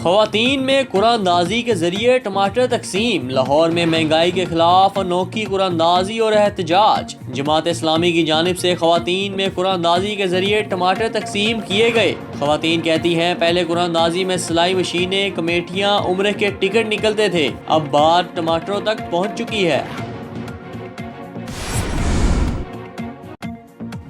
ख़वातीन में कुरानंदाजी के जरिए टमाटर तकसीम। लाहौर में महंगाई के खिलाफ अनोखी कुरानंदाजी और एहतजाज। जमात इस्लामी की जानिब से ख़वातीन में कुरानंदाजी के जरिए टमाटर तकसीम किए गए। ख़वातीन कहती हैं, पहले कुरानंदाजी में सिलाई मशीनें, कमेटियाँ, उम्रे के टिकट निकलते थे, अब बात टमाटरों तक पहुँच चुकी है।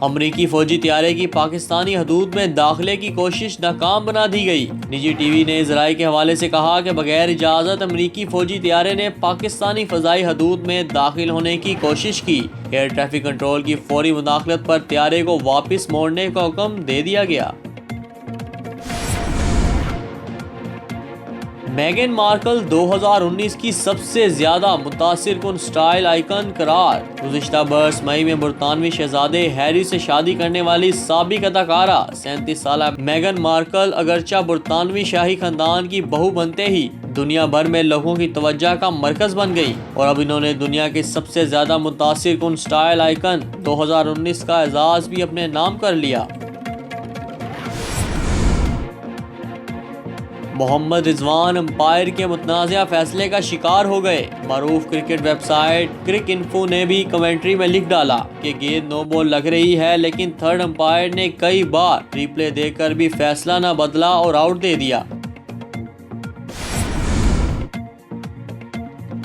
अमरीकी फौजी तैयारे की पाकिस्तानी हदूद में दाखिले की कोशिश नाकाम बना दी गई। निजी टीवी ने ज़राए के हवाले से कहा कि बगैर इजाज़त अमरीकी फौजी तैयारे ने पाकिस्तानी फ़ज़ाई हदूद में दाखिल होने की कोशिश की। एयर ट्रैफिक कंट्रोल की फौरी मुदाखलत पर तैयारे को वापस मोड़ने का हुक्म दे दिया गया। मेगन मार्कल 2019 की सबसे ज्यादा मुतासिर कुन स्टाइल आइकन करार। गुज़िश्ता बरस मई में बरतानवी शहजादे हैरी से शादी करने वाली साबिक अदाकारा 37 साल मेगन मार्कल अगरचा बरतानवी शाही खानदान की बहू बनते ही दुनिया भर में लोगों की तवज्जो का मरकज बन गई और अब इन्होंने दुनिया के सबसे ज्यादा मुतासिर कुन स्टाइल आइकन 2019 का एजाज भी अपने नाम कर लिया। मोहम्मद रिजवान अंपायर के मुतनाज़िया फैसले का शिकार हो गए। मारूफ क्रिकेट वेबसाइट क्रिक इन्फो ने भी कमेंट्री में लिख डाला कि गेंद नो बॉल लग रही है, लेकिन थर्ड अंपायर ने कई बार रिप्ले देकर भी फैसला न बदला और आउट दे दिया।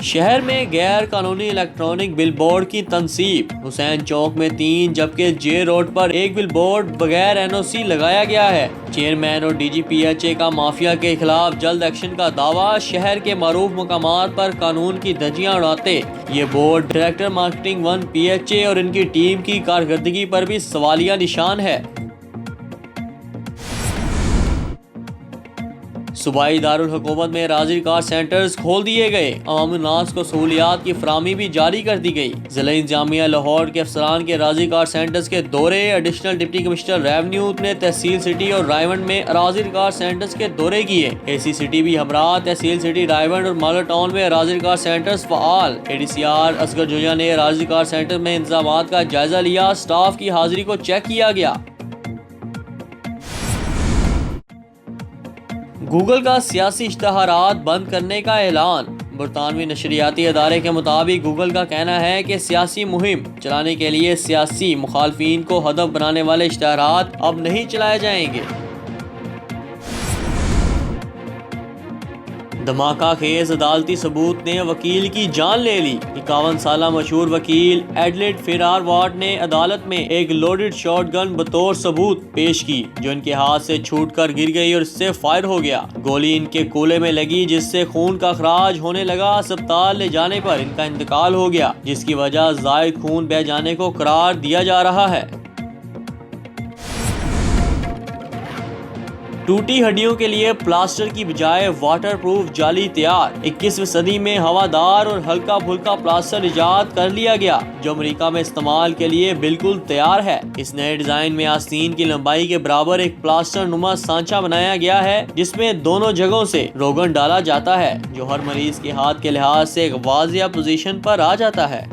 शहर में गैर कानूनी इलेक्ट्रॉनिक बिलबोर्ड की तनसीब। हुसैन चौक में 3 जबकि जे रोड पर 1 बिलबोर्ड बगैर एनओसी लगाया गया है। चेयरमैन और DGPHA का माफिया के खिलाफ जल्द एक्शन का दावा। शहर के मारूफ मकामात पर कानून की धज्जियां उड़ाते ये बोर्ड डायरेक्टर मार्केटिंग 1 PHA और इनकी टीम की कारकर्दगी पर भी सवालिया निशान है। सूबाई दारुल हुकूमत में राजी कार सेंटर्स खोल दिए गए। आम नास को सहूलियात की फराहमी भी जारी कर दी गई। जिला इंतजामिया लाहौर के अफसरान के राजी कार सेंटर्स के दौरे। एडिशनल डिप्टी कमिश्नर रेवेन्यू ने तहसील सिटी और रायवंड में राजी कार सेंटर्स के दौरे किए। AC सिटी भी हमरा तहसील सिटी, रायवंड और माला टाउन में राजी कार सेंटर्स फ़आल। ADCR असगर जोया ने राजी कार सेंटर में इंतजाम का जायजा लिया। स्टाफ की हाजिरी को चेक किया गया। गूगल का सियासी इश्तहारात बंद करने का ऐलान। बरतानवी नशरियाती अदारे के मुताबिक गूगल का कहना है कि सियासी मुहिम चलाने के लिए सियासी मुखालफिन को हदफ बनाने वाले इश्तहारात अब नहीं चलाए जाएंगे। धमाका खेज अदालती सबूत ने वकील की जान ले ली। 51 साला मशहूर वकील एडलेड फेरारवाट ने अदालत में एक लोडेड शॉटगन बतौर सबूत पेश की, जो इनके हाथ से छूटकर गिर गई और इससे फायर हो गया। गोली इनके कूल्हे में लगी, जिससे खून का अखराज होने लगा। अस्पताल ले जाने पर इनका इंतकाल हो गया, जिसकी वजह जायद खून बह जाने को करार दिया जा रहा है। टूटी हड्डियों के लिए प्लास्टर की बजाय वाटरप्रूफ जाली तैयार। 21वीं सदी में हवादार और हल्का फुल्का प्लास्टर इजाद कर लिया गया, जो अमेरिका में इस्तेमाल के लिए बिल्कुल तैयार है। इस नए डिजाइन में आस्तीन की लंबाई के बराबर एक प्लास्टर नुमा सांचा बनाया गया है, जिसमें दोनों जगहों से रोगन डाला जाता है, जो हर मरीज के हाथ के लिहाज से एक वाजिया पोजीशन पर आ जाता है।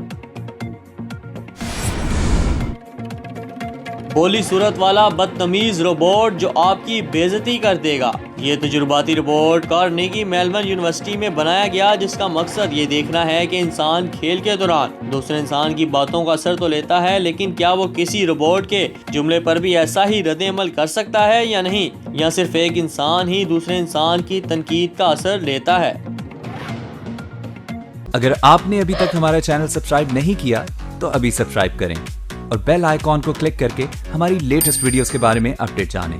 बोली सूरत वाला बदतमीज रोबोट जो आपकी बेइज्जती कर देगा। ये तजुर्बाती रोबोट कार्नेगी मेलबर्न यूनिवर्सिटी में बनाया गया, जिसका मकसद ये देखना है कि इंसान खेल के दौरान दूसरे इंसान की बातों का असर तो लेता है, लेकिन क्या वो किसी रोबोट के जुमले पर भी ऐसा ही रद्द-ए-अमल कर सकता है या नहीं, या सिर्फ एक इंसान ही दूसरे इंसान की तनकीद का असर लेता है। अगर आपने अभी तक हमारा चैनल सब्सक्राइब नहीं किया तो अभी सब्सक्राइब करें और बेल आइकॉन को क्लिक करके हमारी लेटेस्ट वीडियोस के बारे में अपडेट जानें।